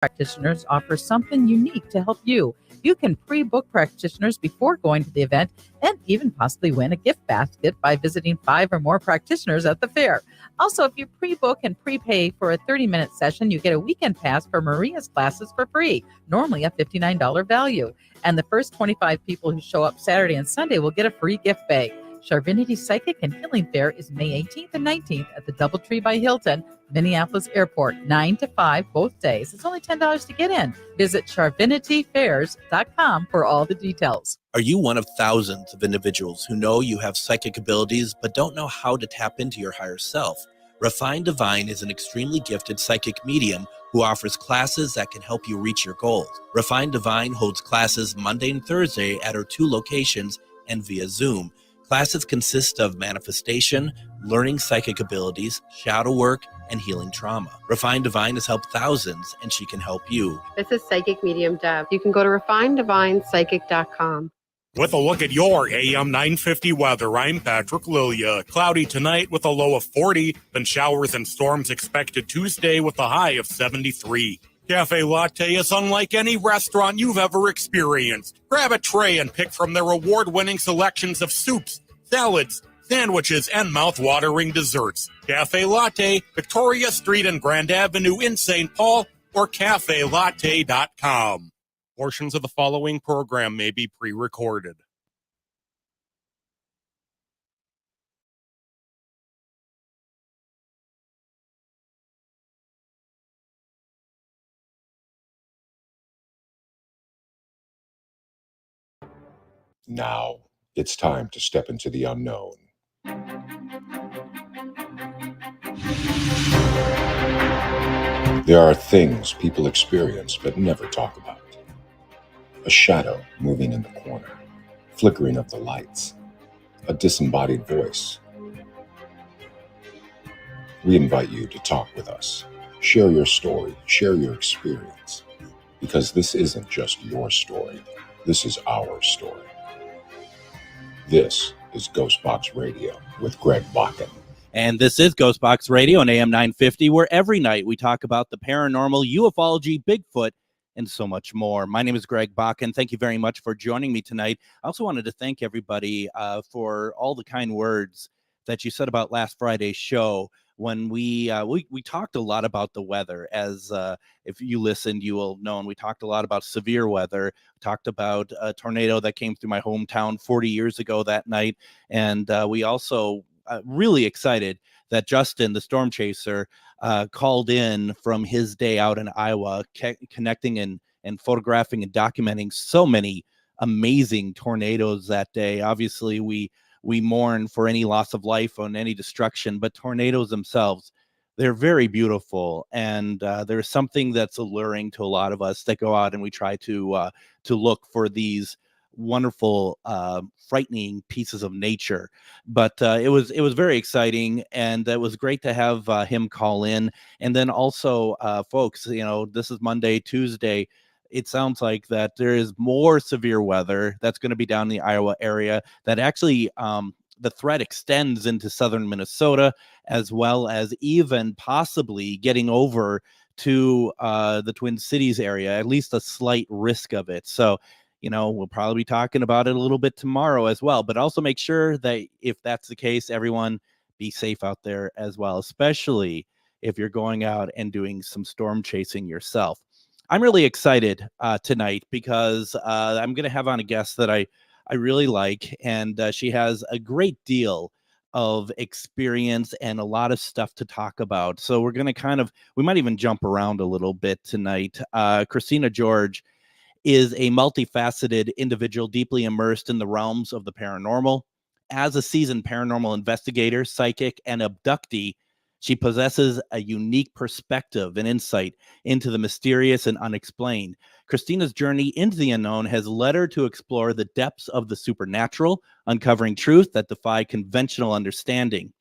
Practitioners offer something unique to help you. You can pre-book practitioners before going to the event and even possibly win a gift basket by visiting 5 or more practitioners at the fair. Also, if you pre-book and prepay for a 30-minute session, you get a weekend pass for Maria's classes for free, normally a $59 value. And the first 25 people who show up Saturday and Sunday will get a free gift bag. Charvinity Psychic and Healing Fair is May 18th and 19th at the DoubleTree by Hilton, Minneapolis Airport, 9 to 5 both days. It's only $10 to get in. Visit charvinityfairs.com for all the details. Are you one of thousands of individuals who know you have psychic abilities but don't know how to tap into your higher self? Refined Divine is an extremely gifted psychic medium who offers classes that can help you reach your goals. Refined Divine holds classes Monday and Thursday at her 2 locations and via Zoom. Classes consist of manifestation, learning psychic abilities, shadow work, and healing trauma. Refined Divine has helped thousands, and she can help you. This is Psychic Medium Deb. You can go to refinedivinepsychic.com. With a look at your AM 950 weather, I'm Patrick Lilia. Cloudy tonight with a low of 40, then showers and storms expected Tuesday with a high of 73. Cafe Latte is unlike any restaurant you've ever experienced. Grab a tray and pick from their award-winning selections of soups, salads, sandwiches, and mouth-watering desserts. Cafe Latte, Victoria Street and Grand Avenue in St. Paul, or cafelatte.com. Portions of the following program may be pre-recorded. Now, it's time to step into the unknown. There are things people experience but never talk about. A shadow moving in the corner, flickering of the lights, a disembodied voice. We invite you to talk with us. Share your story, share your experience, because this isn't just your story, this is our story. This is GhostBox Radio with Greg Bakun. And this is GhostBox Radio on AM 950, where every night we talk about the paranormal, ufology, Bigfoot, and so much more. My name is Greg Bakun. Thank you very much for joining me tonight. I also wanted to thank everybody for all the kind words that you said about last Friday's show. When we talked a lot about the weather, as if you listened, you will know. And we talked a lot about severe weather. Talked about a tornado that came through my hometown 40 years ago that night. And we also really excited that Justin, the storm chaser, called in from his day out in Iowa, connecting and photographing and documenting so many amazing tornadoes that day. Obviously, we mourn for any loss of life and any destruction, but tornadoes themselves, they're very beautiful. And there's something that's alluring to a lot of us that go out and we try to look for these wonderful, frightening pieces of nature. But it was very exciting, and it was great to have him call in. And then also, folks, this is Monday, Tuesday. It sounds like that there is more severe weather that's going to be down in the Iowa area, that actually the threat extends into southern Minnesota, as well as even possibly getting over to the Twin Cities area, at least a slight risk of it. So, we'll probably be talking about it a little bit tomorrow as well, but also make sure that if that's the case, everyone be safe out there as well, especially if you're going out and doing some storm chasing yourself. I'm really excited tonight because I'm going to have on a guest that I really like, and she has a great deal of experience and a lot of stuff to talk about. So we're going to we might even jump around a little bit tonight. Christina George is a multifaceted individual deeply immersed in the realms of the paranormal. As a seasoned paranormal investigator, psychic, and abductee, she possesses a unique perspective and insight into the mysterious and unexplained. Christina's journey into the unknown has led her to explore the depths of the supernatural, uncovering truth that defy conventional understanding.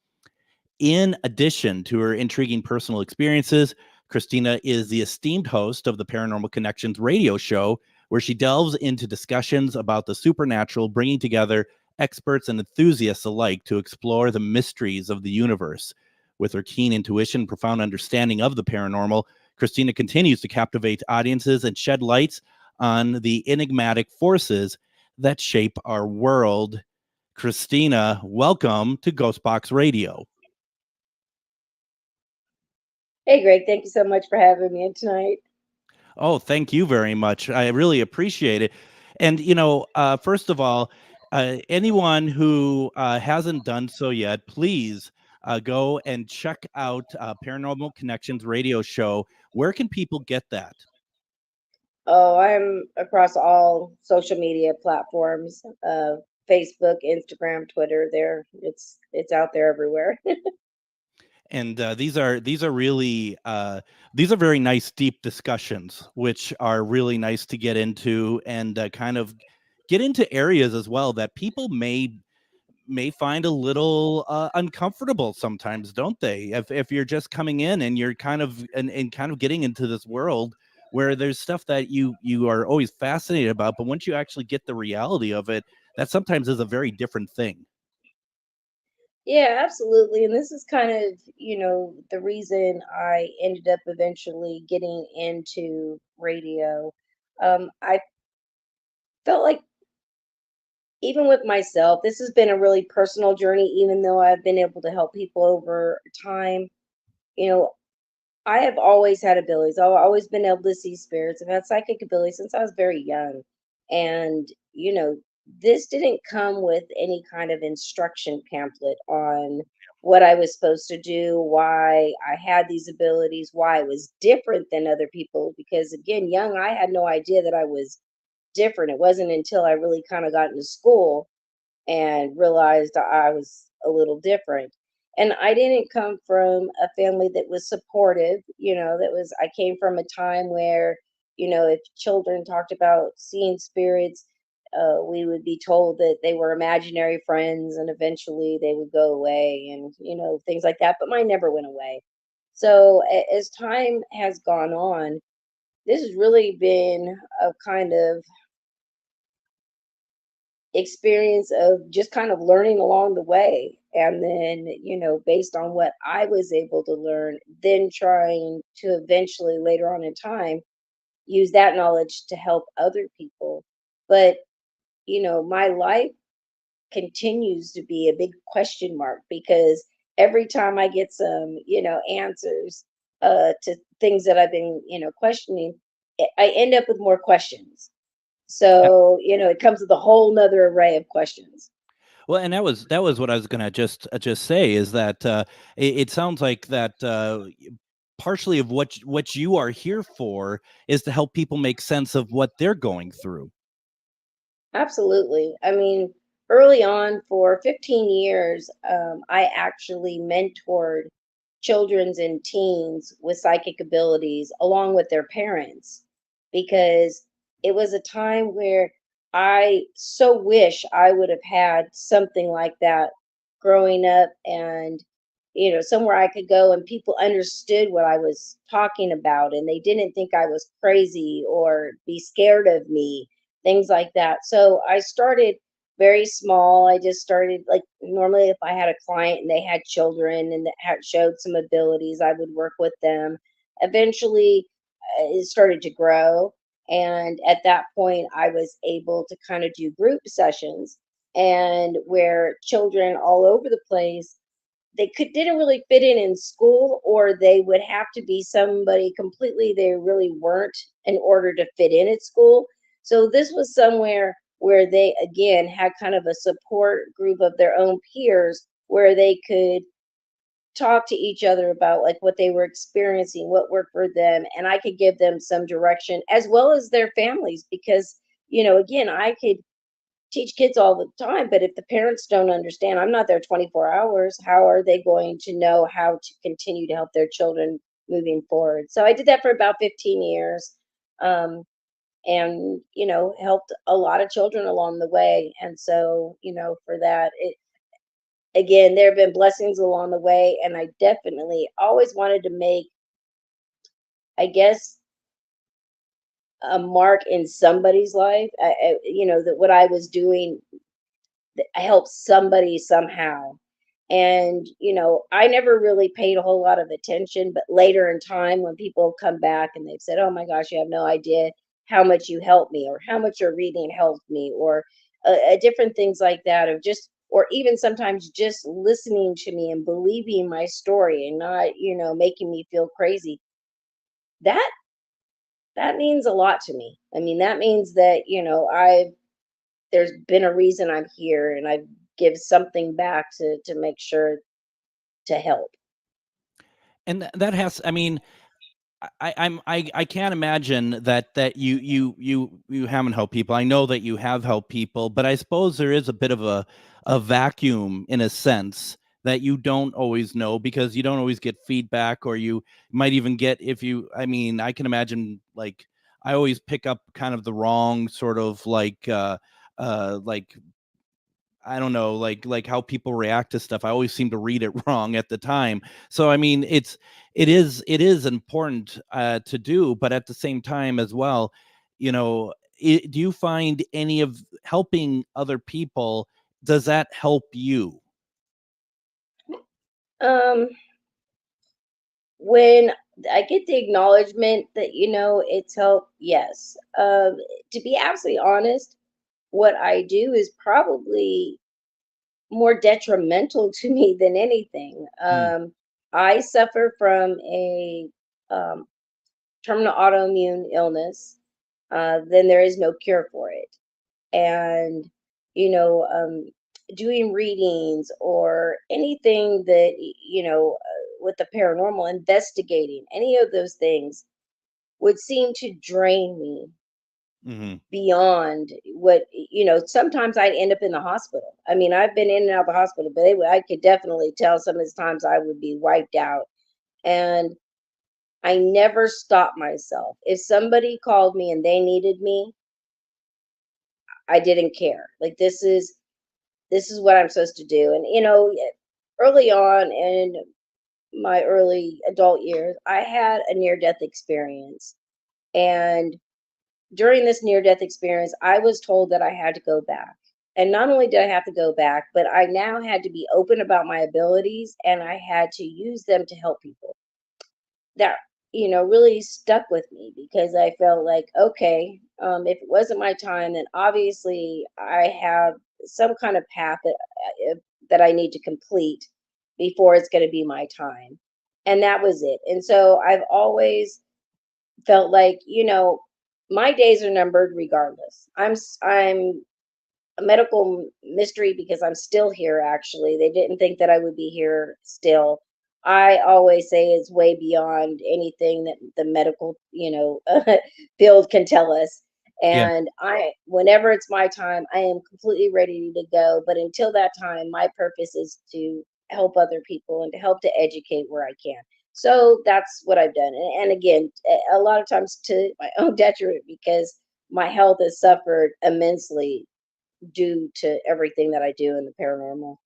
In addition to her intriguing personal experiences, Christina is the esteemed host of the Paranormal Connections radio show, where she delves into discussions about the supernatural, bringing together experts and enthusiasts alike to explore the mysteries of the universe. With her keen intuition, profound understanding of the paranormal, Christina continues to captivate audiences and shed lights on the enigmatic forces that shape our world. Christina, welcome to GhostBox Radio. Hey, Greg, thank you so much for having me in tonight. Oh, thank you very much. I really appreciate it. And, first of all, anyone who hasn't done so yet, please go and check out Paranormal Connections radio show. Where can people get that? Oh, I'm across all social media platforms, Facebook, Instagram, Twitter. It's out there everywhere. And these are really these are very nice, deep discussions, which are really nice to get into and kind of get into areas as well that people may find a little uncomfortable sometimes, don't they? If you're just coming in and you're kind of and kind of getting into this world where there's stuff that you are always fascinated about, but once you actually get the reality of it, that sometimes is a very different thing. Yeah, absolutely. And this is kind of, the reason I ended up eventually getting into radio. I felt like even with myself, this has been a really personal journey, even though I've been able to help people over time. You know, I have always had abilities. I've always been able to see spirits. I've had psychic abilities since I was very young. And, this didn't come with any kind of instruction pamphlet on what I was supposed to do, why I had these abilities, why I was different than other people. Because again, young, I had no idea that I was different. It wasn't until I really kind of got into school and realized I was a little different. And I didn't come from a family that was supportive, I came from a time where, if children talked about seeing spirits, we would be told that they were imaginary friends and eventually they would go away and, things like that. But mine never went away. So as time has gone on, this has really been a kind of experience of just kind of learning along the way. And then, based on what I was able to learn, then trying to eventually later on in time use that knowledge to help other people. But, my life continues to be a big question mark because every time I get some, answers to things that I've been, questioning, I end up with more questions. So, it comes with a whole nother array of questions. Well, and that was what I was gonna just say is that it sounds like that partially of what you are here for is to help people make sense of what they're going through. Absolutely. I mean, early on for 15 years, I actually mentored children's and teens with psychic abilities along with their parents because it was a time where I so wish I would have had something like that growing up and, somewhere I could go and people understood what I was talking about and they didn't think I was crazy or be scared of me, things like that. So I started very small. I just started like normally if I had a client and they had children and that had showed some abilities, I would work with them. Eventually, it started to grow, and at that point, I was able to kind of do group sessions and where children all over the place didn't really fit in school or they would have to be somebody completely they really weren't in order to fit in at school. So this was somewhere where they again had kind of a support group of their own peers where they could talk to each other about like what they were experiencing, what worked for them, and I could give them some direction as well as their families because again, I could teach kids all the time, but if the parents don't understand, I'm not there 24 hours, how are they going to know how to continue to help their children moving forward? So I did that for about 15 years. And helped a lot of children along the way. And so for that, it again, there have been blessings along the way, and I definitely always wanted to make, I guess, a mark in somebody's life. That what I was doing, I helped somebody somehow. And, I never really paid a whole lot of attention, but later in time, when people come back and they've said, oh my gosh, you have no idea how much you helped me, or how much your reading helped me, or different things like that, of just, or even sometimes just listening to me and believing my story and not, making me feel crazy. That that means a lot to me. I mean, that means that, there's been a reason I'm here, and I give something back to make sure to help. And that has, I mean, I can't imagine that you haven't helped people. I know that you have helped people, but I suppose there is a bit of a vacuum in a sense that you don't always know, because you don't always get feedback, or you might even get, if you, I mean, I can imagine, like, I always pick up kind of the wrong sort of like I don't know, like how people react to stuff. I always seem to read it wrong at the time. So I mean, it is important to do, but at the same time as well, do you find any of helping other people, does that help you? Um, when I get the acknowledgement that, it's help, yes. To be absolutely honest, what I do is probably more detrimental to me than anything. Mm, I suffer from a um, terminal autoimmune illness. Then there is no cure for it. And, you know, um, doing readings or anything that, with the paranormal, investigating any of those things would seem to drain me mhm. beyond what, sometimes I'd end up in the hospital. I mean, I've been in and out of the hospital, but I could definitely tell some of the times I would be wiped out. And I never stopped myself. If somebody called me and they needed me, I didn't care. Like, this is what I'm supposed to do. And, early on in my early adult years, I had a near death experience. And during this near death experience, I was told that I had to go back. And not only did I have to go back, but I now had to be open about my abilities, and I had to use them to help people. That, really stuck with me, because I felt like, okay, if it wasn't my time, then obviously I have some kind of path that I need to complete before it's going to be my time. And that was it. And so I've always felt like, my days are numbered regardless. I'm a medical mystery because I'm still here. Actually, they didn't think that I would be here still. I always say it's way beyond anything that the medical, field can tell us. Yeah. And whenever it's my time, I am completely ready to go. But until that time, my purpose is to help other people and to help to educate where I can. So that's what I've done. And again, a lot of times to my own detriment, because my health has suffered immensely due to everything that I do in the paranormal.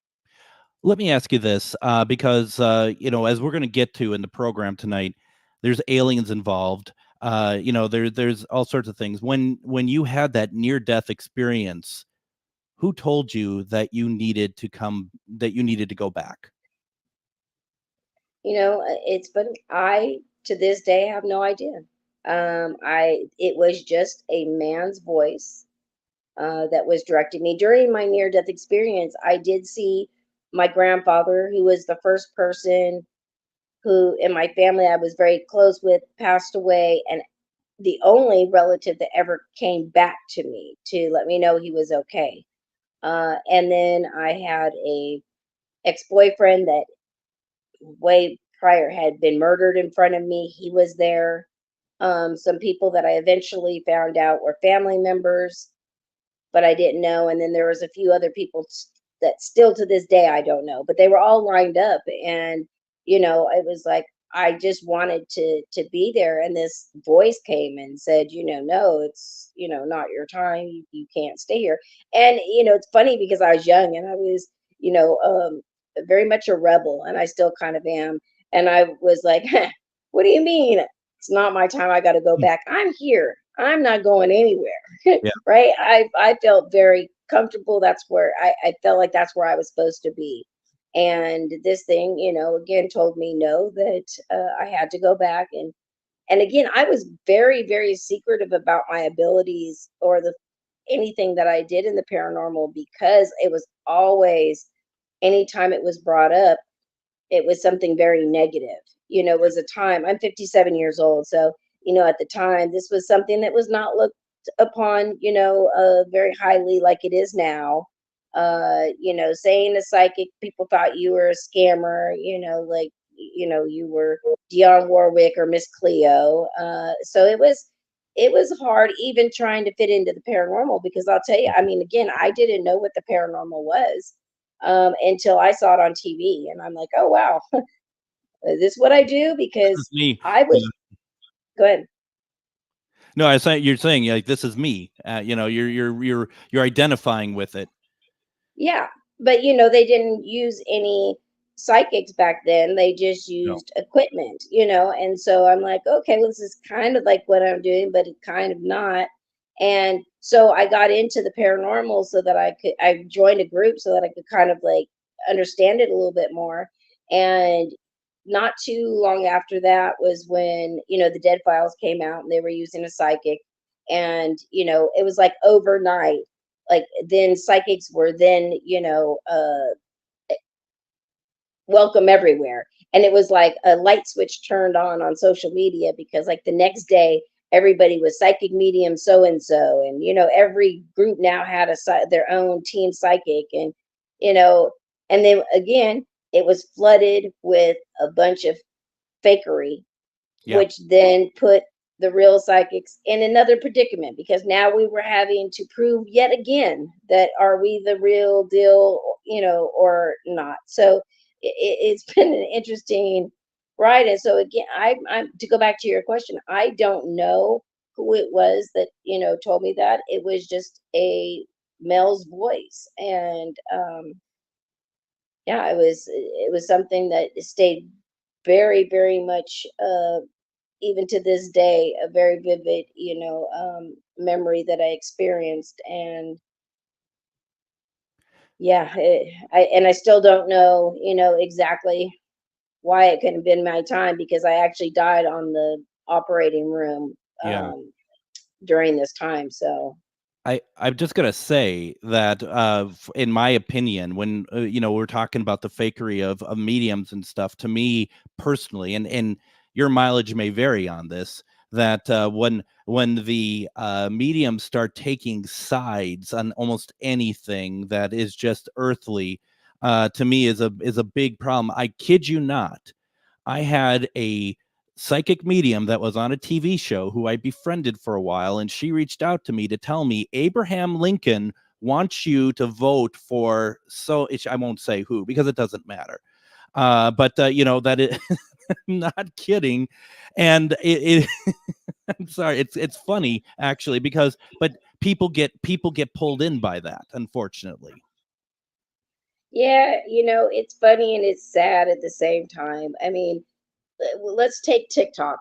Let me ask you this, because as we're going to get to in the program tonight, there's aliens involved. There's all sorts of things. When you had that near death experience, who told you that you needed to go back? It's funny. I to this day have no idea. It was just a man's voice that was directing me during my near death experience. I did see my grandfather, who was the first person who in my family I was very close with, passed away, and the only relative that ever came back to me to let me know he was okay. And then I had a ex-boyfriend that way prior had been murdered in front of me. He was there. Some people that I eventually found out were family members, but I didn't know. And then there was a few other people that still to this day I don't know, but they were all lined up. And it was like I just wanted to be there. And this voice came and said, no, it's not your time. You can't stay here. And it's funny because I was young and I was very much a rebel, and I still kind of am. And I was like, what do you mean? It's not my time. I got to go Hmm. back. I'm here. I'm not going anywhere. Yeah. Right. I felt very comfortable. That's where I felt like that's where I was supposed to be. And this thing, again, told me no, that I had to go back. And again, I was very, very secretive about my abilities or anything that I did in the paranormal, because it was always, anytime it was brought up, it was something very negative. It was a time, I'm 57 years old. So, at the time, this was something that was not looked upon, very highly like it is now. Saying a psychic, people thought you were a scammer, like, you were Dionne Warwick or Miss Cleo. So it was hard even trying to fit into the paranormal, because I'll tell you, I mean, again, I didn't know what the paranormal was until I saw it on TV, and I'm like, oh wow, is this what I do? This is Because me. I was go ahead. No, I say you're saying like this is me. You're identifying with it. Yeah, but they didn't use any psychics back then. They just No. used equipment, and so I'm like, okay, well, this is kind of like what I'm doing, but it kind of not. And so I got into the paranormal so that I joined a group so that I could kind of like understand it a little bit more. And not too long after that was when, the Dead Files came out and they were using a psychic. And, it was like overnight, like then psychics were then, welcome everywhere. And it was like a light switch turned on social media, because like the next day, everybody was psychic medium so and so. And, every group now had their own team psychic. And, you know, and then again, it was flooded with a bunch of fakery, Yeah. which then put the real psychics in another predicament, because now we were having to prove yet again that are we the real deal, or not. So it's been an interesting ride. And so again, I'm to go back to your question, I don't know who it was that told me that. It was just a male's voice. And yeah, it was something that stayed very, very much even to this day, a very vivid, memory that I experienced. And yeah, I still don't know, exactly why it couldn't have been my time, because I actually died on the operating room Yeah. during this time. So I'm just gonna say that, in my opinion, when we're talking about the fakery of mediums and stuff, to me personally, and your mileage may vary on this, that when the mediums start taking sides on almost anything that is just earthly, to me is a big problem. I kid you not. I had a psychic medium that was on a TV show who I befriended for a while, and she reached out to me to tell me Abraham Lincoln wants you to vote for, I won't say who because it doesn't matter. But that it I'm not kidding. And I'm sorry, it's funny actually, but people get pulled in by that, unfortunately. yeah, it's funny and it's sad at the same time. I mean, let's take TikTok,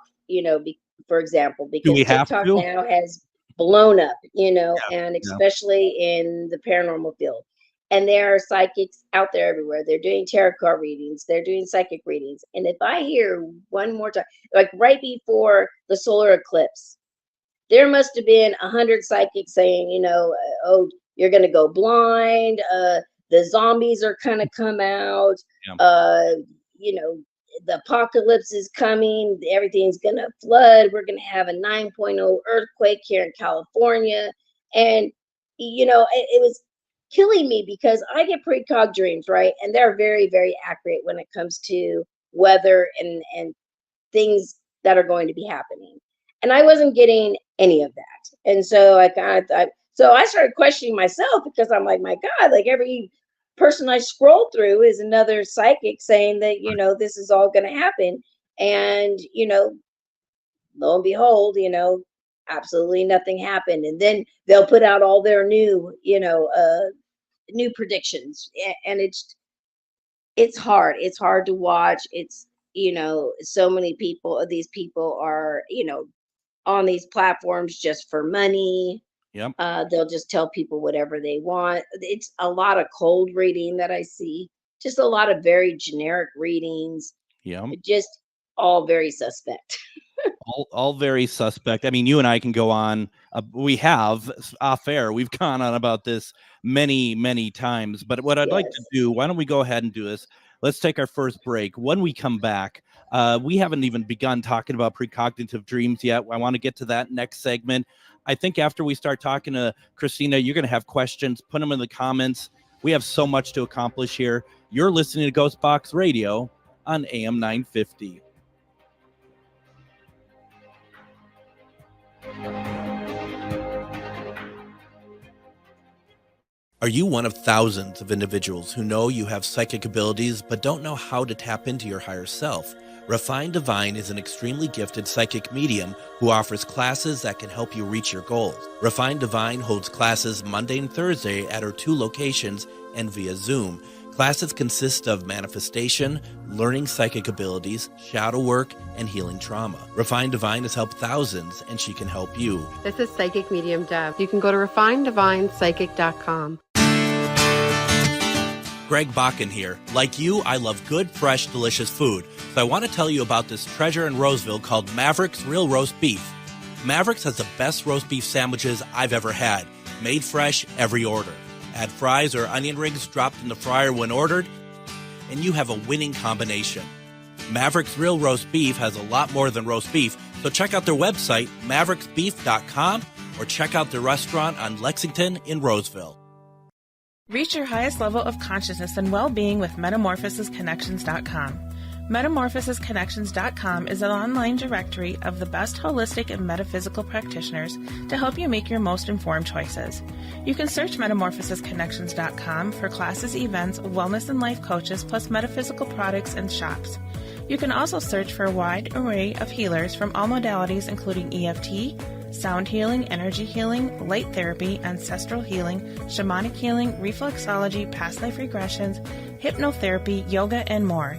for example, Do because we have TikTok to? now has blown up, and Yeah. especially in the paranormal field. And there are psychics out there everywhere. They're doing tarot card readings, they're doing psychic readings. And if I hear one more time, like right before the solar eclipse, there must have been 100 psychics saying, oh, you're going to go blind. The zombies are going to come out. Yeah. You know, the apocalypse is coming. Everything's going to flood. We're going to have a 9.0 earthquake here in California. And, it was killing me, because I get precog dreams, right? And they're very, very accurate when it comes to weather and things that are going to be happening. And I wasn't getting any of that. And so I kind of thought, so I started questioning myself, because I'm like, my God, like every person I scroll through is another psychic saying that, this is all going to happen. And, lo and behold, absolutely nothing happened. And then they'll put out all their new predictions. And it's hard. It's hard to watch. It's, so many these people are, on these platforms just for money. Yep. They'll just tell people whatever they want. It's a lot of cold reading that I see just a lot of very generic readings. Yeah. Just all very suspect. All very suspect. I mean, you and I can go on. We have off air. We've gone on about this many times. But what I'd like to do, why don't we go ahead and do this? Let's take our first break. When we come back, we haven't even begun talking about precognitive dreams yet. I want to get to that next segment. I think after we start talking to Christina, you're going to have questions. Put them in the comments. We have so much to accomplish here. You're listening to GhostBox Radio on AM 950. Are you one of thousands of individuals who know you have psychic abilities but don't know how to tap into your higher self? Refined Divine is an extremely gifted psychic medium who offers classes that can help you reach your goals. Refined Divine holds classes Monday and Thursday at her 2 locations and via Zoom. Classes consist of manifestation, learning psychic abilities, shadow work, and healing trauma. Refined Divine has helped thousands, and she can help you. This is Psychic Medium Deb. You can go to refineddivinepsychic.com. Greg Bakun here. Like you, I love good, fresh, delicious food. So I want to tell you about this treasure in Roseville called Maverick's Real Roast Beef. Maverick's has the best roast beef sandwiches I've ever had. Made fresh every order. Add fries or onion rings dropped in the fryer when ordered, and you have a winning combination. Maverick's Real Roast Beef has a lot more than roast beef, so check out their website, mavericksbeef.com, or check out their restaurant on Lexington in Roseville. Reach your highest level of consciousness and well-being with metamorphosisconnections.com. Metamorphosisconnections.com is an online directory of the best holistic and metaphysical practitioners to help you make your most informed choices. You can search metamorphosisconnections.com for classes, events, wellness and life coaches, plus metaphysical products and shops. You can also search for a wide array of healers from all modalities, including EFT, sound healing, energy healing, light therapy, ancestral healing, shamanic healing, reflexology, past life regressions, hypnotherapy, yoga, and more.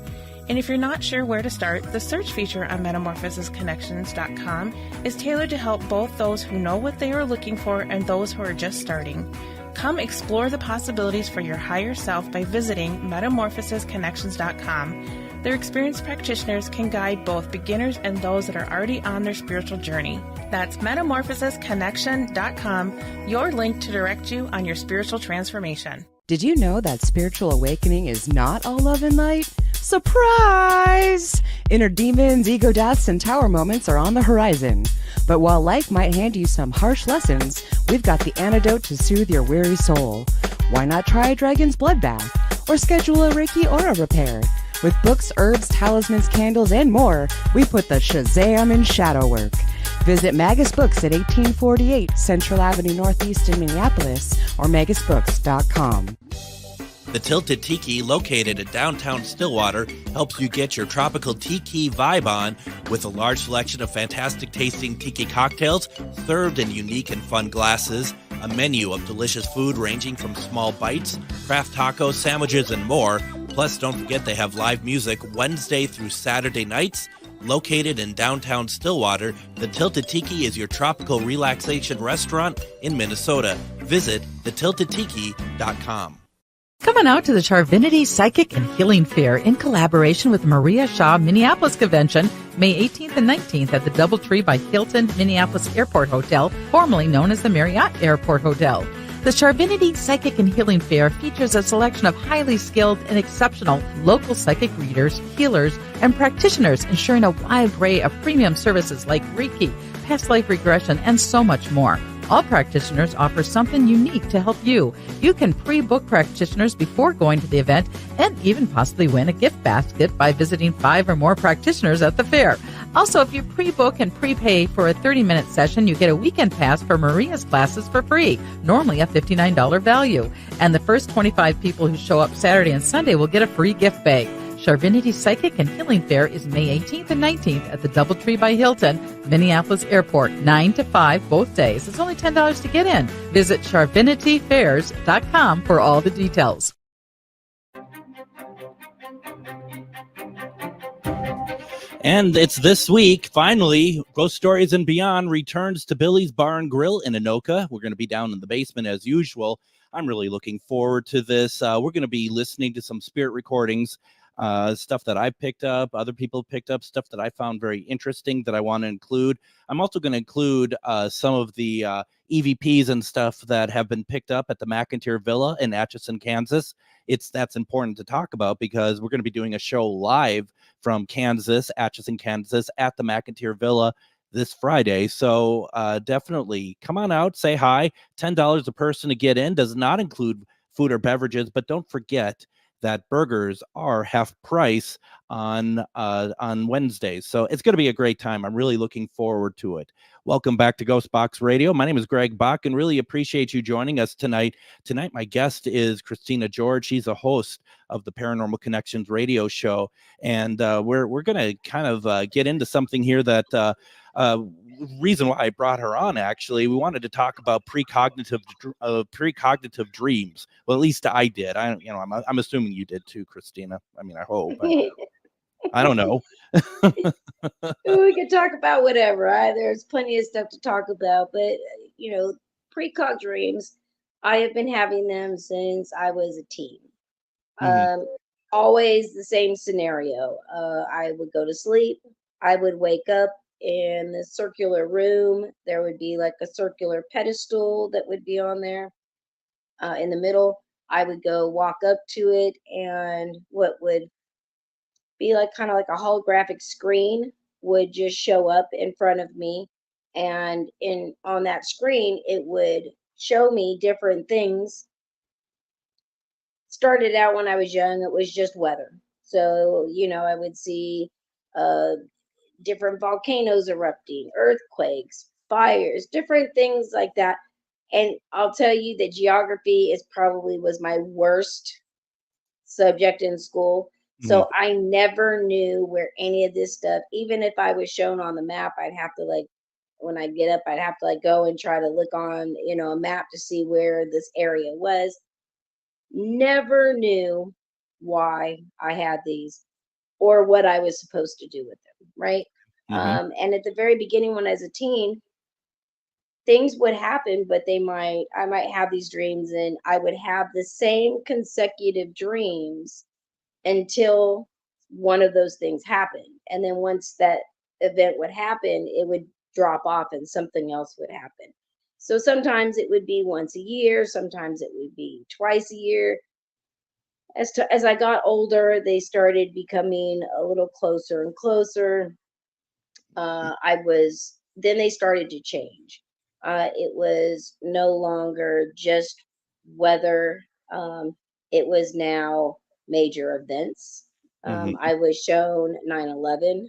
And if you're not sure where to start, the search feature on metamorphosisconnections.com is tailored to help both those who know what they are looking for and those who are just starting. Come explore the possibilities for your higher self by visiting metamorphosisconnections.com. Their experienced practitioners can guide both beginners and those that are already on their spiritual journey. That's metamorphosisconnection.com, your link to direct you on your spiritual transformation. Did you know that spiritual awakening is not all love and light? Surprise! Inner demons, ego deaths, and tower moments are on the horizon. But while life might hand you some harsh lessons, we've got the antidote to soothe your weary soul. Why not try a dragon's blood bath? Or schedule a Reiki aura repair? With books, herbs, talismans, candles, and more, we put the Shazam in shadow work. Visit Magus Books at 1848 Central Avenue Northeast in Minneapolis or magusbooks.com. The Tilted Tiki, located in downtown Stillwater, helps you get your tropical tiki vibe on with a large selection of fantastic tasting tiki cocktails served in unique and fun glasses, a menu of delicious food ranging from small bites, craft tacos, sandwiches, and more. Plus, don't forget they have live music Wednesday through Saturday nights. Located in downtown Stillwater, the Tilted Tiki is your tropical relaxation restaurant in Minnesota. Visit thetiltedtiki.com. Come on out to the Charvinity Psychic and Healing Fair in collaboration with Maria Shaw Minneapolis Convention, May 18th and 19th at the Doubletree by Hilton Minneapolis Airport Hotel, formerly known as the Marriott Airport Hotel. The Charvinity Psychic and Healing Fair features a selection of highly skilled and exceptional local psychic readers, healers, and practitioners, ensuring a wide array of premium services like Reiki, past life regression, and so much more. All practitioners offer something unique to help you. You can pre-book practitioners before going to the event and even possibly win a gift basket by visiting 5 or more practitioners at the fair. Also, if you pre-book and prepay for a 30-minute session, you get a weekend pass for Maria's classes for free, normally a $59 value. And the first 25 people who show up Saturday and Sunday will get a free gift bag. Charvinity Psychic and Healing Fair is May 18th and 19th at the Doubletree by Hilton, Minneapolis Airport, 9 to 5 both days. It's only $10 to get in. Visit charvinityfairs.com for all the details. And it's this week, finally, Ghost Stories and Beyond returns to Billy's Bar and Grill in Anoka. We're going to be down in the basement as usual. I'm really looking forward to this. We're going to be listening to some spirit recordings, stuff that I picked up, other people picked up, stuff that I found very interesting that I want to include. I'm also going to include some of the EVPs and stuff that have been picked up at the McIntyre Villa in Atchison, Kansas. That's important to talk about because we're going to be doing a show live from Kansas, Atchison, Kansas, at the McIntyre Villa this Friday. So definitely come on out, say hi. $10 a person to get in. Does not include food or beverages, but don't forget that burgers are half price on Wednesdays. So it's going to be a great time. I'm really looking forward to it. Welcome back to GhostBox Radio. My name is Greg Bakun. Really appreciate you joining us tonight. Tonight, my guest is Christina George. She's a host of the Paranormal Connections radio show. And we're going to kind of get into something here that reason why I brought her on, actually. We wanted to talk about precognitive dreams. Well, at least I did. I'm assuming you did too, Christina. I mean, I hope. I don't know. We could talk about whatever. There's plenty of stuff to talk about, but precog dreams, I have been having them since I was a teen. Always the same scenario. I would go to sleep. I would wake up in the circular room. There would be like a circular pedestal that would be on there in the middle. I would go walk up to it, and what would be like kind of like a holographic screen would just show up in front of me, and on that screen it would show me different things. Started out when I was young, it was just weather. So I would see different volcanoes erupting, earthquakes, fires, different things like that. And I'll tell you that geography was my worst subject in school. So I never knew where any of this stuff, even if I was shown on the map, I'd have to when I get up, I'd have to go and try to look on, a map to see where this area was. Never knew why I had these or what I was supposed to do with them. Right. And at the very beginning, when I was a teen, things would happen, but I might have these dreams, and I would have the same consecutive dreams until one of those things happened. And then once that event would happen, it would drop off and something else would happen. So sometimes it would be once a year, sometimes it would be twice a year. As I got older, they started becoming a little closer and closer. Then they started to change. It was no longer just weather. It was now major events. I was shown 9/11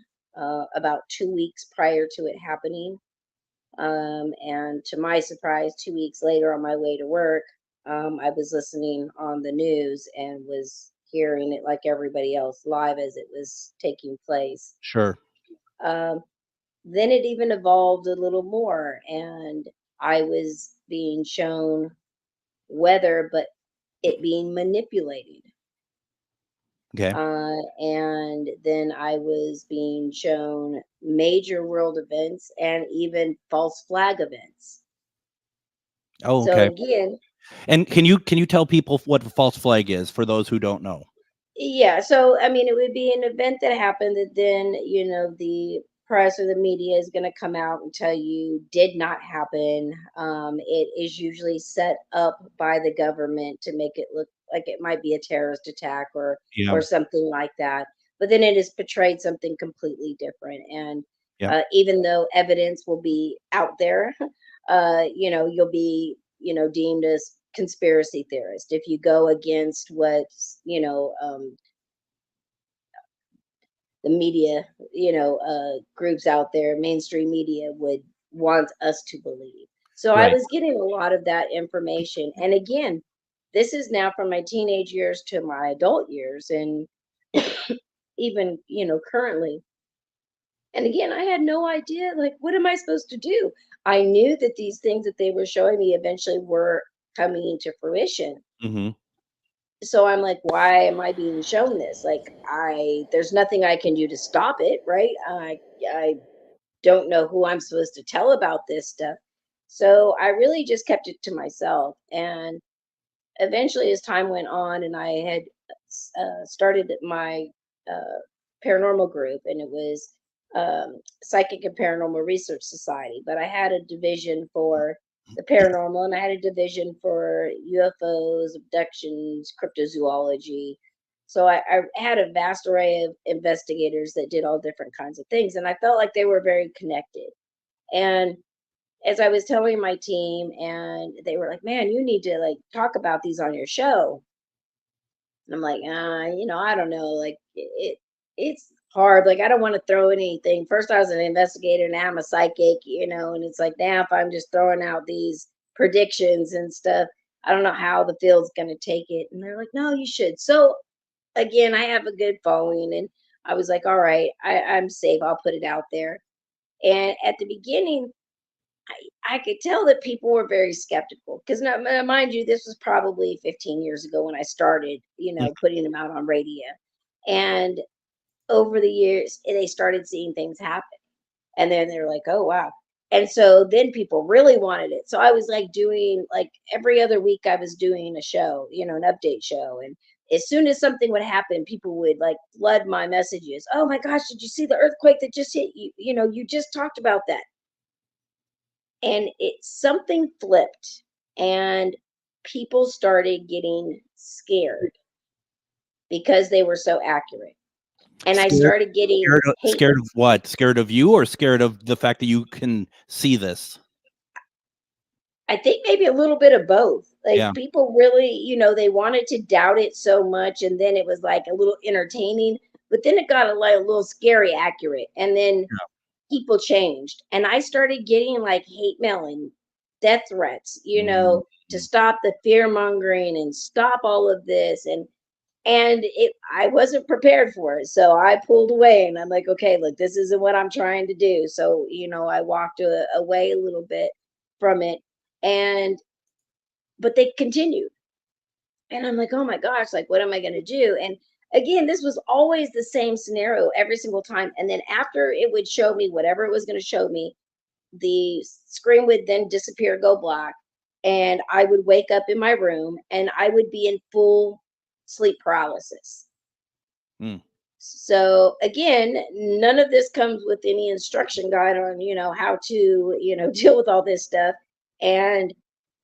about 2 weeks prior to it happening. And to my surprise, 2 weeks later on my way to work, I was listening on the news and was hearing it like everybody else live as it was taking place. Sure. Then it even evolved a little more, and I was being shown weather, but it being manipulated. Okay. And then I was being shown major world events and even false flag events. Oh, So okay. again, And can you tell people what a false flag is for those who don't know? yeah. So I mean, it would be an event that happened that then the press or the media is going to come out and tell you did not happen. It is usually set up by the government to make it look like it might be a terrorist attack or something like that. But then it is portrayed something completely different. And even though evidence will be out there, you'll be, deemed as conspiracy theorist if you go against what, the media, groups out there, mainstream media would want us to believe. So I was getting a lot of that information. And again, this is now from my teenage years to my adult years, and even, currently. And again, I had no idea, what am I supposed to do? I knew that these things that they were showing me eventually were coming into fruition. so I'm like, why am I being shown this? Like, there's nothing I can do to stop it, right? I don't know who I'm supposed to tell about this stuff. So I really just kept it to myself. And eventually, as time went on, and I had started my uh, paranormal group, and it was Psychic and Paranormal Research Society. But I had a division for the paranormal, and I had a division for UFOs, abductions, cryptozoology. So I had a vast array of investigators that did all different kinds of things, and I felt like they were very connected. And as I was telling my team, and they were like, "Man, you need to like talk about these on your show." And I'm like, I don't know. Like it's hard. Like I don't want to throw anything. First, I was an investigator, now I'm a psychic, and it's like now if I'm just throwing out these predictions and stuff, I don't know how the field's gonna take it. And they're like, "No, you should." So again, I have a good following, and I was like, "All right, I'm safe. I'll put it out there." And at the beginning, I could tell that people were very skeptical because, mind you, this was probably 15 years ago when I started, putting them out on radio. And over the years, they started seeing things happen. And then they're like, "Oh, wow." And so then people really wanted it. So I was like doing, like every other week, I was doing a show, an update show. And as soon as something would happen, people would like flood my messages. "Oh my gosh, did you see the earthquake that just hit you? You just talked about that." And something flipped, and people started getting scared because they were so accurate. And I started getting scared of what? Scared of you, or scared of the fact that you can see this? I think maybe a little bit of both. Like people really, they wanted to doubt it so much, and then it was like a little entertaining, but then it got a little scary accurate, and then people changed, and I started getting like hate mail and death threats, to stop the fear mongering and stop all of this. And I wasn't prepared for it, so I pulled away, and I'm like, okay, look, this isn't what I'm trying to do. So I walked away a little bit from it, but they continued, and I'm like, oh my gosh, like what am I going to do? And again, this was always the same scenario every single time. And then after it would show me whatever it was going to show me, the screen would then disappear, go black, and I would wake up in my room, and I would be in full sleep paralysis. So again, none of this comes with any instruction guide on, how to, deal with all this stuff. And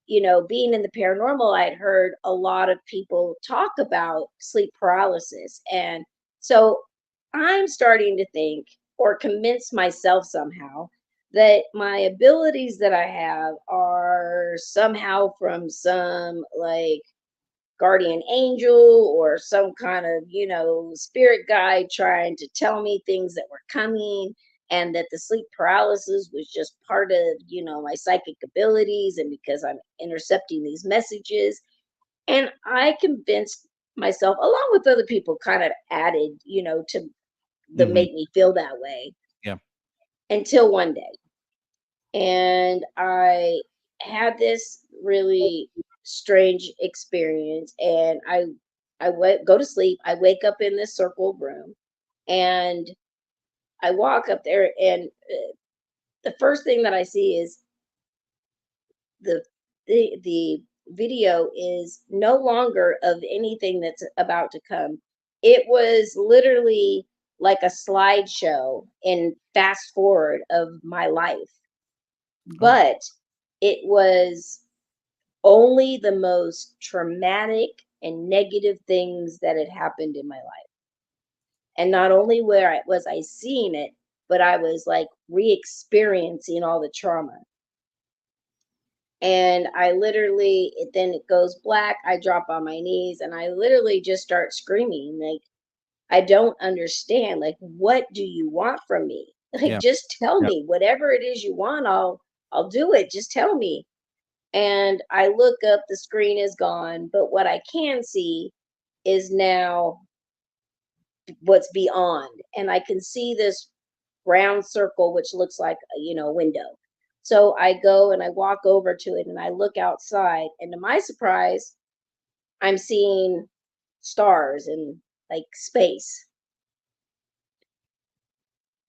being in the paranormal, I'd heard a lot of people talk about sleep paralysis. And so I'm starting to think, or convince myself somehow, that my abilities that I have are somehow from some like guardian angel or some kind of, spirit guide trying to tell me things that were coming, and that the sleep paralysis was just part of, my psychic abilities, and because I'm intercepting these messages. And I convinced myself, along with other people, kind of added, to the make me feel that way. Yeah. Until one day. And I had this really strange experience, and I go to sleep. I wake up in this circle room, and I walk up there, and the first thing that I see is the video is no longer of anything that's about to come. It was literally like a slideshow and fast forward of my life, but it was only the most traumatic and negative things that had happened in my life. And not only was I seeing it, but I was like re-experiencing all the trauma. And I literally, then it goes black. I drop on my knees, and I literally just start screaming. Like, I don't understand. Like, what do you want from me? Like, just tell me whatever it is you want. I'll do it. Just tell me. And I look up, the screen is gone, but what I can see is now what's beyond. And I can see this round circle, which looks like, a window. So I go and I walk over to it, and I look outside, and to my surprise, I'm seeing stars and like space.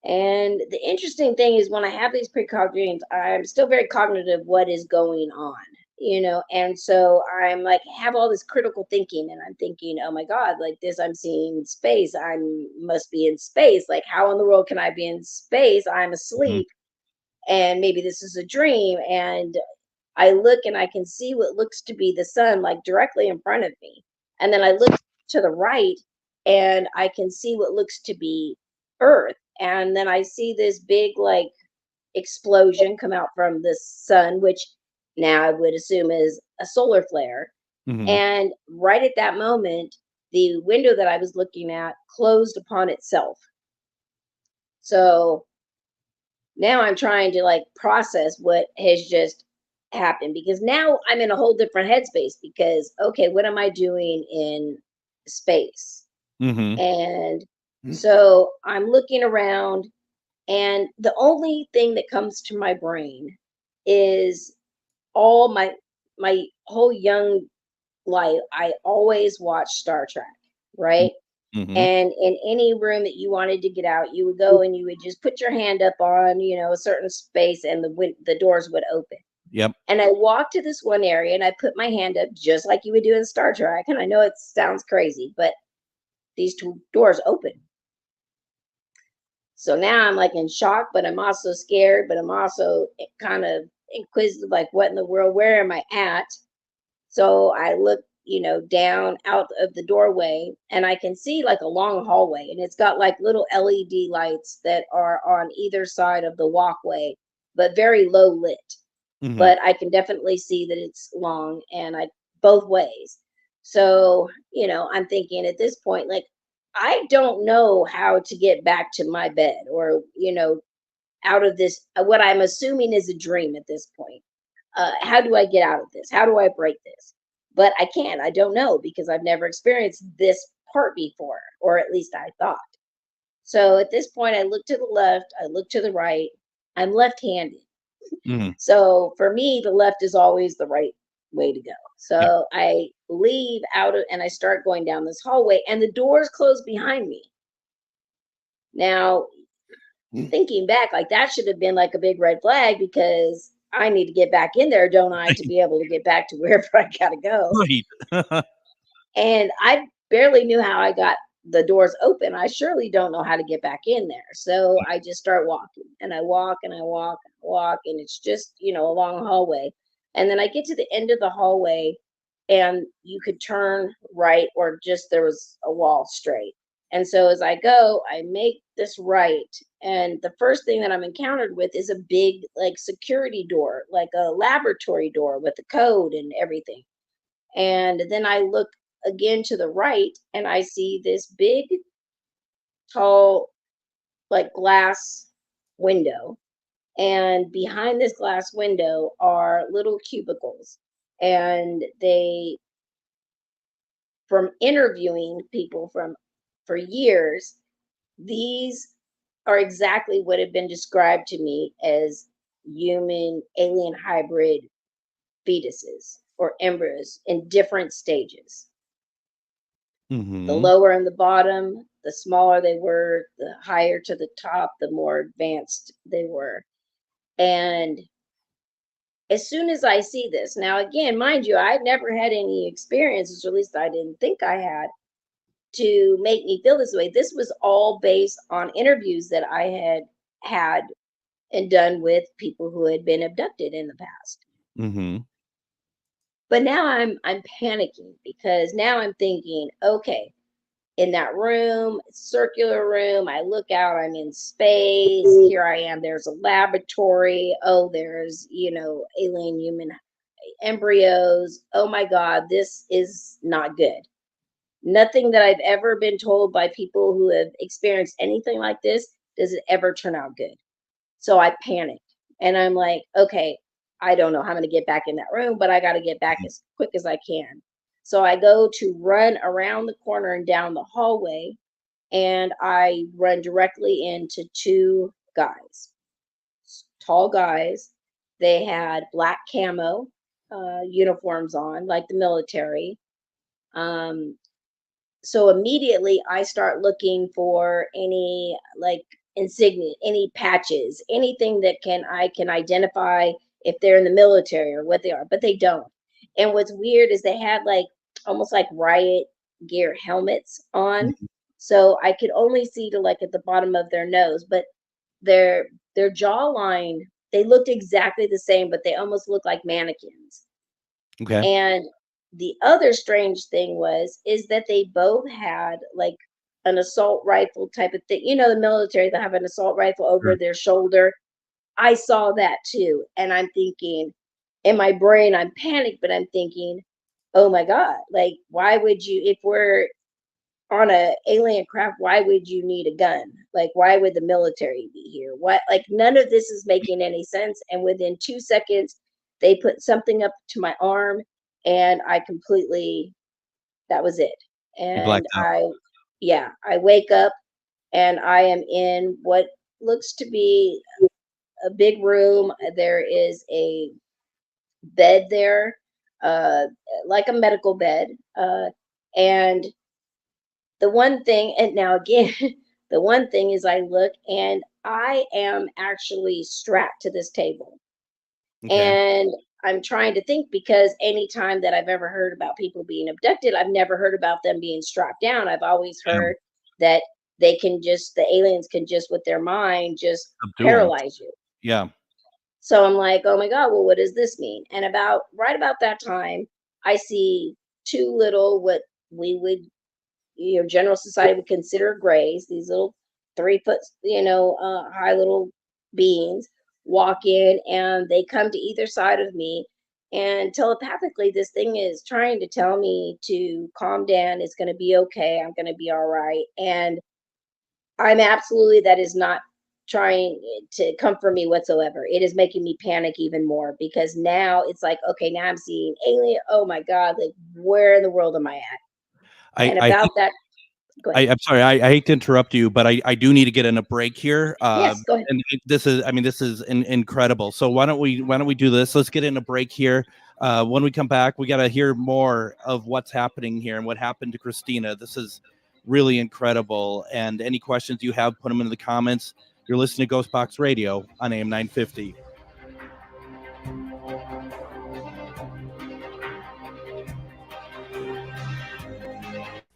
And the interesting thing is when I have these precog dreams, I'm still very cognitive what is going on, and so I'm like have all this critical thinking and I'm thinking, oh my God, like this, I'm seeing space. I must be in space. Like how in the world can I be in space? I'm Mhm. asleep and maybe this is a dream. And I look and I can see what looks to be the sun like directly in front of me. And then I look to the right and I can see what looks to be Earth. And then I see this big like explosion come out from the sun, which now I would assume is a solar flare. Mhm. And right at that moment, the window that I was looking at closed upon itself. So now I'm trying to like process what has just happened because now I'm in a whole different headspace because okay, what am I doing in space? Mhm. And so I'm looking around and the only thing that comes to my brain is all my whole young life I always watched Star Trek, right? Mhm. And in any room that you wanted to get out, you would go and you would just put your hand up on, a certain space and the doors would open. Yep. And I walked to this one area and I put my hand up just like you would do in Star Trek. And I know it sounds crazy, but these two doors open. So now I'm like in shock, but I'm also scared, but I'm also kind of inquisitive, like, what in the world? Where am I at? So I look, down out of the doorway and I can see like a long hallway and it's got like little LED lights that are on either side of the walkway, but very low lit. Mhm. But I can definitely see that it's long and I both ways. So, I'm thinking at this point, like, I don't know how to get back to my bed or, out of this, what I'm assuming is a dream at this point. How do I get out of this? How do I break this? But I can't. I don't know because I've never experienced this part before, or at least I thought. So at this point, I look to the left, I look to the right. I'm left handed. Mhm. So for me, the left is always the right way to go. Yep. So I leave out of and I start going down this hallway, and the doors close behind me. Now, thinking back, like that should have been like a big red flag because I need to get back in there, don't I, to be able to get back to wherever I gotta go. Right. And I barely knew how I got the doors open. I surely don't know how to get back in there. So I just start walking and I walk and I walk and I walk, and it's just, a long hallway. And then I get to the end of the hallway and you could turn right or just there was a wall straight. And so as I go, I make this right. And the first thing that I'm encountered with is a big, like, security door, like a laboratory door with a code and everything. And then I look again to the right and I see this big, tall, like glass window. And behind this glass window are little cubicles. And from interviewing people for years, these are exactly what have been described to me as human alien hybrid fetuses or embryos in different stages. The Mhm. lower and the bottom, the smaller they were, the higher to the top, the more advanced they were. And as soon as I see this, now again, mind you, I'd never had any experiences, or at least I didn't think I had, to make me feel this way. This was all based on interviews that I had and done with people who had been abducted in the past. Mhm. But now I'm panicking because now I'm thinking, okay, in that room, circular room, I look out, I'm in space. Here I am. There's a laboratory. Oh, there's, alien human embryos. Oh my God, this is not good. Nothing that I've ever been told by people who have experienced anything like this does it ever turn out good. So I panicked and I'm like, okay, I don't know how I'm going to get back in that room, but I got to get back as quick as I can. So I go to run around the corner and down the hallway, and I run directly into two guys, tall guys. They had black camo uniforms on, like the military. Um, so immediately I start looking for any like insignia, any patches, anything that I can identify if they're in the military or what they are, but they don't. And what's weird is they had like almost like riot gear helmets on. Mhm. So I could only see to like at the bottom of their nose, but their jawline, they looked exactly the same, but they almost looked like mannequins. Okay. And the other strange thing is that they both had like an assault rifle type of thing. You know, the military, they have an assault rifle over Sure. their shoulder. I saw that too. And I'm thinking, in my brain, I'm panicked, but I'm thinking, oh my God, like, why would you, if we're on a alien craft, why would you need a gun? Like, why would the military be here? What, like, none of this is making any sense. And within 2 seconds, they put something up to my arm, and that was it. You And blacked out. I wake up and I am in what looks to be a big room. There is a bed there, uh, like a medical bed. And the one thing, and now again, the one thing is I look and I am actually strapped to this table. Okay. And I'm trying to think, because anytime that I've ever heard about people being abducted, I've never heard about them being strapped down. I've always Yeah. heard that the aliens can just with their mind just Subdue 'em. paralyze you. Yeah. So I'm like, oh my God, well, what does this mean? And right about that time, I see two little, what we would, general society would consider grays, these little 3 foot, high little beings walk in, and they come to either side of me. And telepathically, this thing is trying to tell me to calm down. It's going to be okay. I'm going to be all right. And that is not trying to comfort me whatsoever. It is making me panic even more, because now it's like, okay, now I'm seeing alien. Oh my God, like, where in the world am I at? And I about that, go ahead. I'm sorry. I hate to interrupt you, but I do need to get in a break here. Yes, go ahead. And this is incredible. So why don't we do this? Let's get in a break here. When we come back, we got to hear more of what's happening here and what happened to Christina. This is really incredible. And any questions you have, put them in the comments. You're listening to GhostBox Radio on AM 950.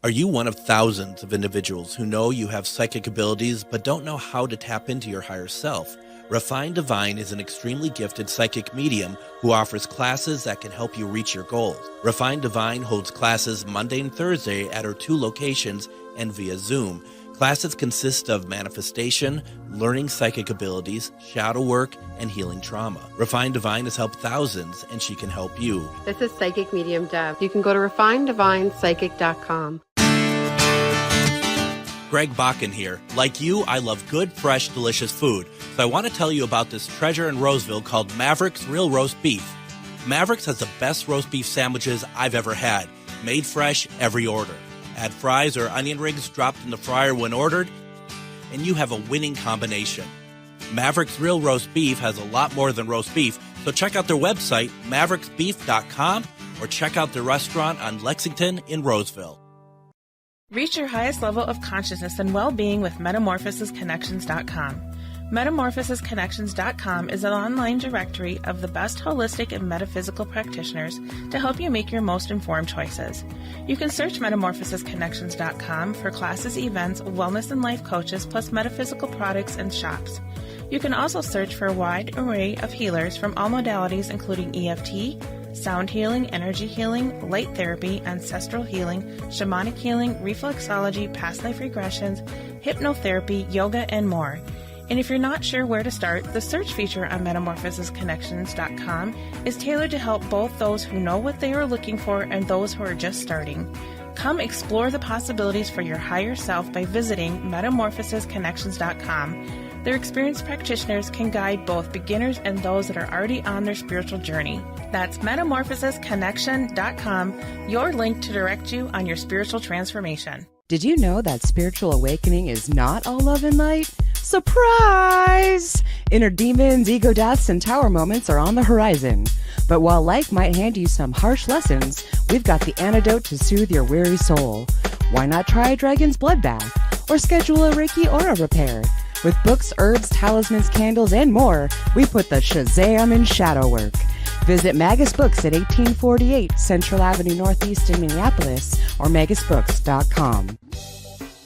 Are you one of thousands of individuals who know you have psychic abilities but don't know how to tap into your higher self? Refined Divine is an extremely gifted psychic medium who offers classes that can help you reach your goals. Refined Divine holds classes Monday and Thursday at her 2 locations and via Zoom. Classes consist of manifestation, learning psychic abilities, shadow work, and healing trauma. Refined Divine has helped thousands, and she can help you. This is Psychic Medium Deb. You can go to refineddivinepsychic.com. Greg Bakun here. Like you, I love good, fresh, delicious food. So I want to tell you about this treasure in Roseville called Maverick's Real Roast Beef. Maverick's has the best roast beef sandwiches I've ever had. Made fresh every order. Add fries or onion rings dropped in the fryer when ordered, and you have a winning combination. Maverick's Real Roast Beef has a lot more than roast beef, so check out their website, mavericksbeef.com, or check out their restaurant on Lexington in Roseville. Reach your highest level of consciousness and well-being with metamorphosisconnections.com. Metamorphosisconnections.com is an online directory of the best holistic and metaphysical practitioners to help you make your most informed choices. You can search metamorphosisconnections.com for classes, events, wellness and life coaches, plus metaphysical products and shops. You can also search for a wide array of healers from all modalities, including EFT, sound healing, energy healing, light therapy, ancestral healing, shamanic healing, reflexology, past life regressions, hypnotherapy, yoga, and more. And if you're not sure where to start, the search feature on metamorphosisconnections.com is tailored to help both those who know what they are looking for and those who are just starting. Come explore the possibilities for your higher self by visiting metamorphosisconnections.com. Their experienced practitioners can guide both beginners and those that are already on their spiritual journey. That's metamorphosisconnection.com, your link to direct you on your spiritual transformation. Did you know that spiritual awakening is not all love and light? Surprise! Inner demons, ego deaths, and tower moments are on the horizon. But while life might hand you some harsh lessons, we've got the antidote to soothe your weary soul. Why not try a dragon's blood bath or schedule a Reiki aura repair? With books, herbs, talismans, candles, and more, we put the Shazam in shadow work. Visit Magus Books at 1848 Central Avenue Northeast in Minneapolis or magusbooks.com.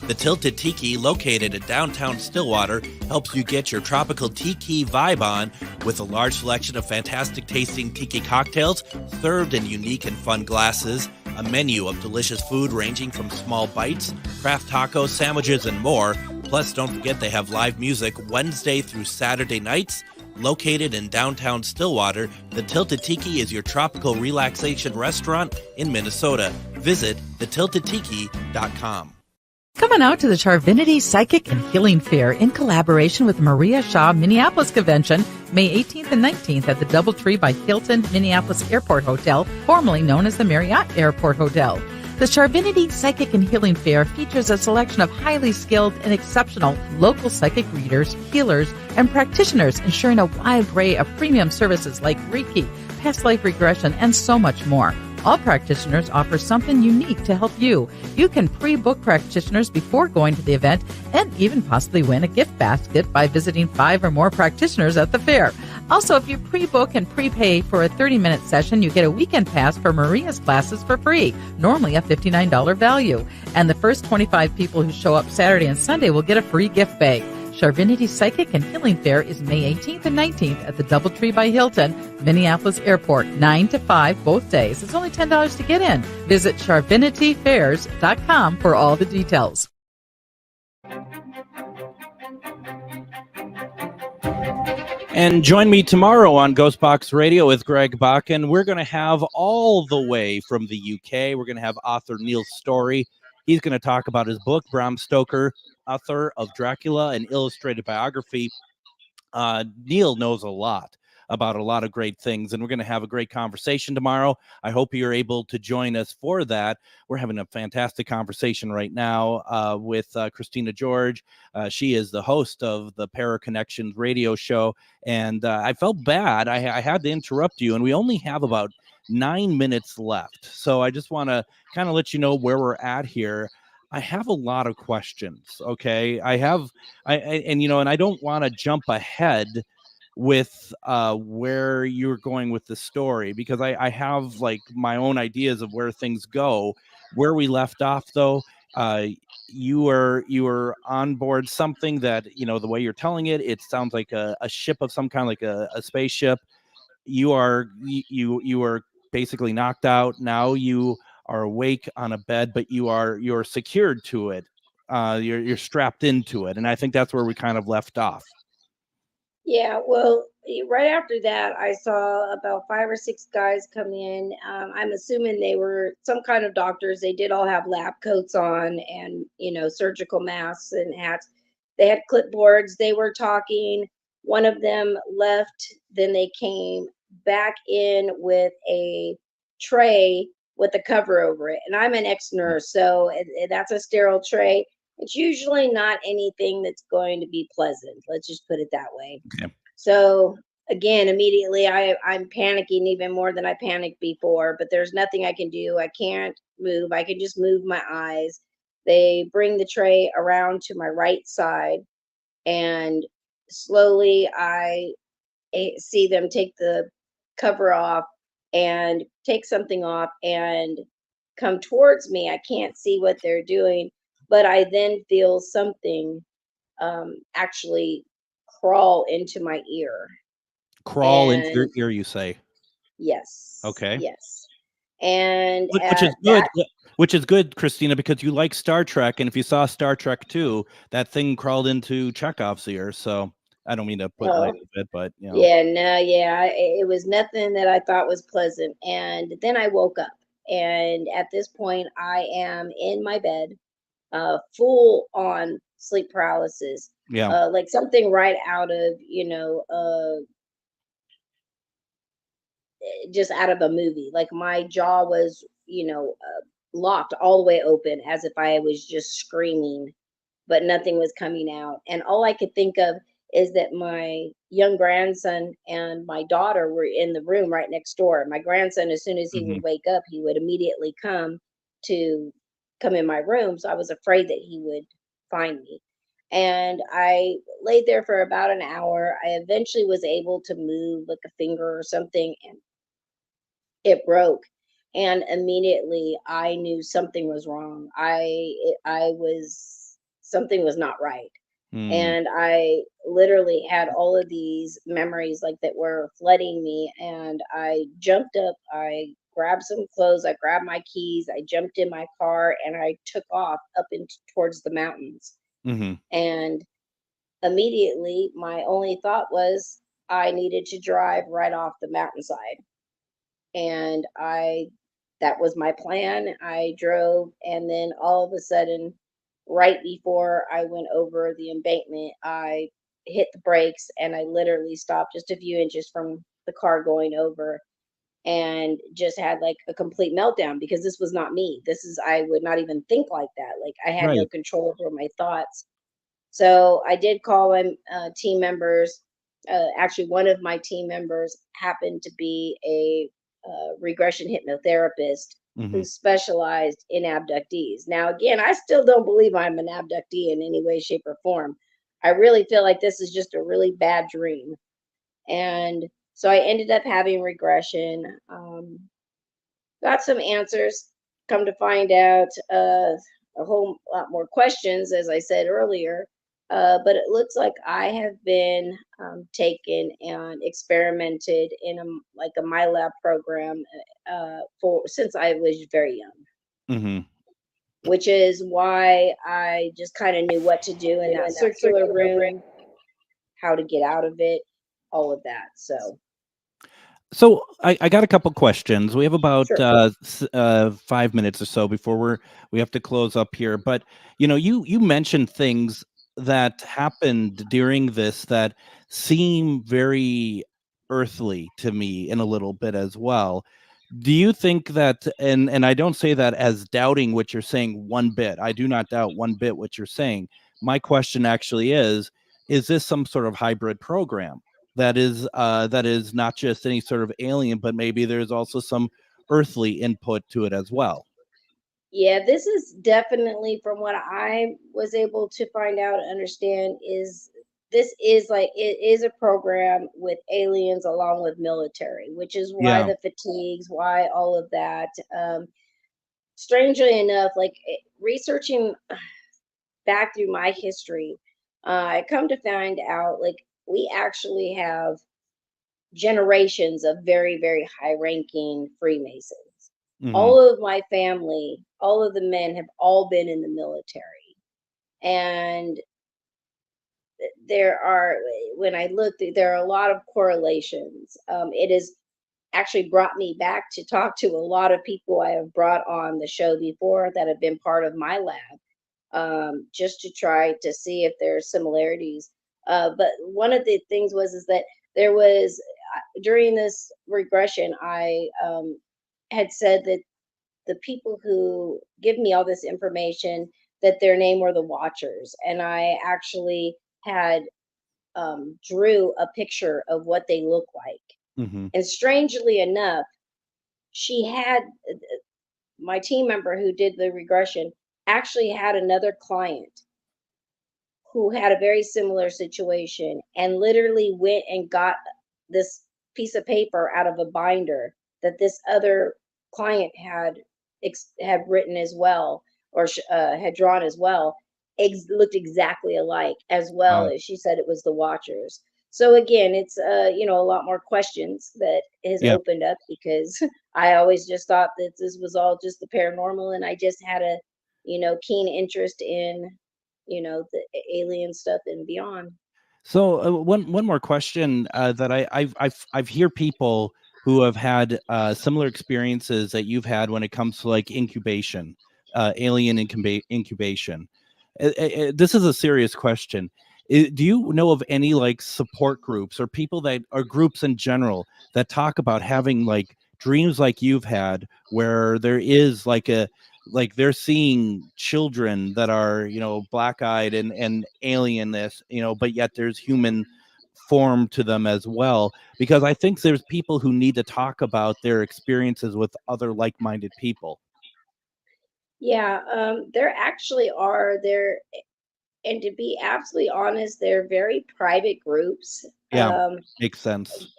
The Tilted Tiki, located in downtown Stillwater, helps you get your tropical tiki vibe on with a large selection of fantastic tasting tiki cocktails served in unique and fun glasses, a menu of delicious food ranging from small bites, craft tacos, sandwiches, and more. Plus, don't forget they have live music Wednesday through Saturday nights. Located in downtown Stillwater, the Tilted Tiki is your tropical relaxation restaurant in Minnesota. Visit thetiltedtiki.com. Come on out to the Charvinity Psychic and Healing Fair in collaboration with Maria Shaw Minneapolis Convention, May 18th and 19th at the Doubletree by Hilton Minneapolis Airport Hotel, formerly known as the Marriott Airport Hotel. The Charvinity Psychic and Healing Fair features a selection of highly skilled and exceptional local psychic readers, healers, and practitioners, ensuring a wide array of premium services like Reiki, past life regression, and so much more. All practitioners offer something unique to help you. You can pre-book practitioners before going to the event and even possibly win a gift basket by visiting 5 or more practitioners at the fair. Also, if you pre-book and prepay for a 30-minute session, you get a weekend pass for Maria's classes for free, normally a $59 value. And the first 25 people who show up Saturday and Sunday will get a free gift bag. Charvinity Psychic and Healing Fair is May 18th and 19th at the Doubletree by Hilton, Minneapolis Airport, 9 to 5 both days. It's only $10 to get in. Visit charvinityfairs.com for all the details. And join me tomorrow on GhostBox Radio with Greg Bakun. We're going to have all the way from the UK. We're going to have author Neil Story. He's going to talk about his book, Bram Stoker, author of Dracula, an illustrated biography. Neil knows a lot about a lot of great things, and we're going to have a great conversation tomorrow. I hope you're able to join us for that. We're having a fantastic conversation right now with Christina George. She is the host of the Para Connections radio show, and I felt bad. I had to interrupt you, and we only have about 9 minutes left. So I just want to kind of let you know where we're at here. I have a lot of questions. Okay. I don't want to jump ahead with where you're going with the story, because I have like my own ideas of where things go. Where we left off though, you were on board something that, the way you're telling it, it sounds like a ship of some kind, like a spaceship. You are basically knocked out. Now you are awake on a bed, but you're secured to it. You're strapped into it. And I think that's where we kind of left off. Yeah, well, right after that, I saw about 5 or 6 guys come in. I'm assuming they were some kind of doctors. They did all have lab coats on and, surgical masks and hats. They had clipboards. They were talking. One of them left. Then they came back in with a tray with a cover over it. And I'm an ex-nurse, so that's a sterile tray. It's usually not anything that's going to be pleasant. Let's just put it that way. Okay. So again, immediately I'm panicking even more than I panicked before, but there's nothing I can do. I can't move. I can just move my eyes. They bring the tray around to my right side, and slowly I see them take the cover off and take something off and come towards me. I can't see what they're doing, but I then feel something actually crawl into my ear. Crawl into your ear, you say? Yes. Okay. Yes. And which is good. Which is good, Christina, because you like Star Trek, and if you saw Star Trek 2, that thing crawled into Chekhov's ear. So I don't mean to put light with it, but it was nothing that I thought was pleasant. And then I woke up, and at this point, I am in my bed, full on sleep paralysis. Yeah, like something right out of just out of a movie. Like my jaw was locked all the way open, as if I was just screaming, but nothing was coming out. And all I could think of is that my young grandson and my daughter were in the room right next door. My grandson, as soon as he would wake up, he would immediately come to come in my room. So I was afraid that he would find me. And I laid there for about an hour. I eventually was able to move like a finger or something, and it broke. And immediately I knew something was wrong. I was something was not right. Mm. And I literally had all of these memories like that were flooding me. And I jumped up, I grabbed some clothes, I grabbed my keys, I jumped in my car, and I took off up towards the mountains. Mm-hmm. And immediately my only thought was I needed to drive right off the mountainside. And that was my plan. I drove, and then all of a sudden, right before I went over the embankment, I hit the brakes, and I literally stopped just a few inches from the car going over, and just had like a complete meltdown, because this was not me. I would not even think like that. Like, I had no Right. control over my thoughts. So I did call my team members. Actually, one of my team members happened to be a regression hypnotherapist Mm-hmm. who specialized in abductees. Now, again, I still don't believe I'm an abductee in any way, shape, or form. I really feel like this is just a really bad dream. And so I ended up having regression. Got some answers. Come to find out, a whole lot more questions, as I said earlier. But it looks like I have been taken and experimented in a my lab program for since I was very young, Mm-hmm. which is why I just kind of knew what to do in that circular room, how to get out of it, all of that. So So I got a couple questions. We have about sure. 5 minutes or so before we have to close up here. But you mentioned things that happened during this that seem very earthly to me in a little bit as well. Do you think that, and I don't say that as doubting what you're saying one bit. I do not doubt one bit what you're saying. My question actually is this some sort of hybrid program that is not just any sort of alien, but maybe there's also some earthly input to it as well? Yeah, this is definitely, from what I was able to find out and understand, is this is like it is a program with aliens along with military, which is why Yeah. the fatigues, why all of that. Strangely enough, like researching back through my history, I come to find out like we actually have generations of very, very high ranking Freemasons. Hmm. All of my family, all of the men have all been in the military. And there are, when I looked, there are a lot of correlations. It has actually brought me back to talk to a lot of people I have brought on the show before that have been part of my lab, just to try to see if there are similarities. But one of the things was is that there was during this regression, I had said that the people who give me all this information, that their name were the Watchers, and I actually had drew a picture of what they look like. Hmm. And strangely enough, she had my team member who did the regression actually had another client who had a very similar situation, and literally went and got this piece of paper out of a binder that this other client had written as well, or had drawn as well. Looked exactly alike, as well Wow. as she said it was the Watchers. So again, it's a lot more questions that has Yeah. opened up, because I always just thought that this was all just the paranormal, and I just had a keen interest in the alien stuff and beyond. So one more question that I've hear people who have had similar experiences that you've had when it comes to like incubation, alien incubation. This is a serious question. Do you know of any like support groups or people that are groups in general that talk about having like dreams like you've had, where there is like they're seeing children that are black-eyed and alien this, but yet there's human form to them as well? Because I think there's people who need to talk about their experiences with other like-minded people. Yeah, there actually are there, and to be absolutely honest, they're very private groups. Yeah, makes sense.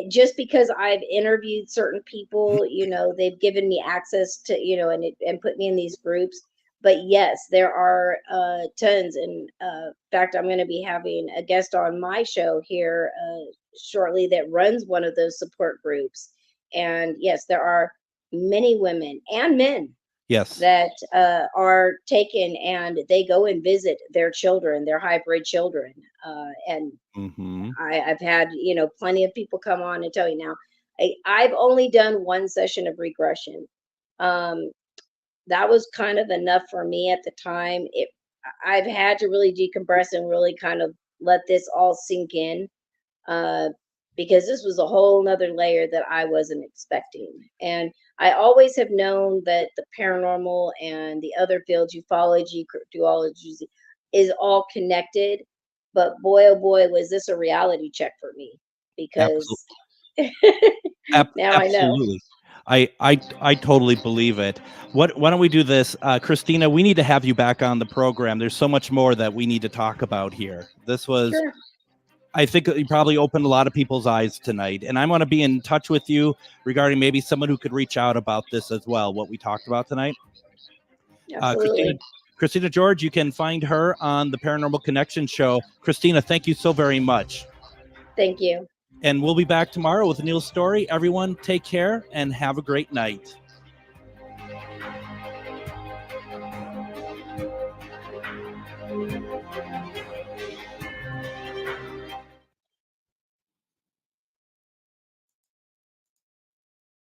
Just because I've interviewed certain people, they've given me access to, and put me in these groups. But yes, there are tons. And in fact, I'm going to be having a guest on my show here shortly that runs one of those support groups. And yes, there are many women and men Yes. that are taken, and they go and visit their children, their hybrid children. And Hmm. I've had, plenty of people come on and tell you now. I've only done one session of regression. Um, that was kind of enough for me at the time. I've had to really decompress and really kind of let this all sink in, uh, because this was a whole nother layer that I wasn't expecting. And I always have known that the paranormal and the other fields, ufology, cryptozoology, is all connected. But boy, oh boy, was this a reality check for me, because Absolutely. now I know. Absolutely. I totally believe it. Why don't we do this? Christina, we need to have you back on the program. There's so much more that we need to talk about here. This was, Sure. I think you probably opened a lot of people's eyes tonight. And I want to be in touch with you regarding maybe someone who could reach out about this as well, what we talked about tonight. Absolutely. Christina George, you can find her on the Paranormal Connection show. Christina, thank you so very much. Thank you. And we'll be back tomorrow with a new story. Everyone, take care and have a great night.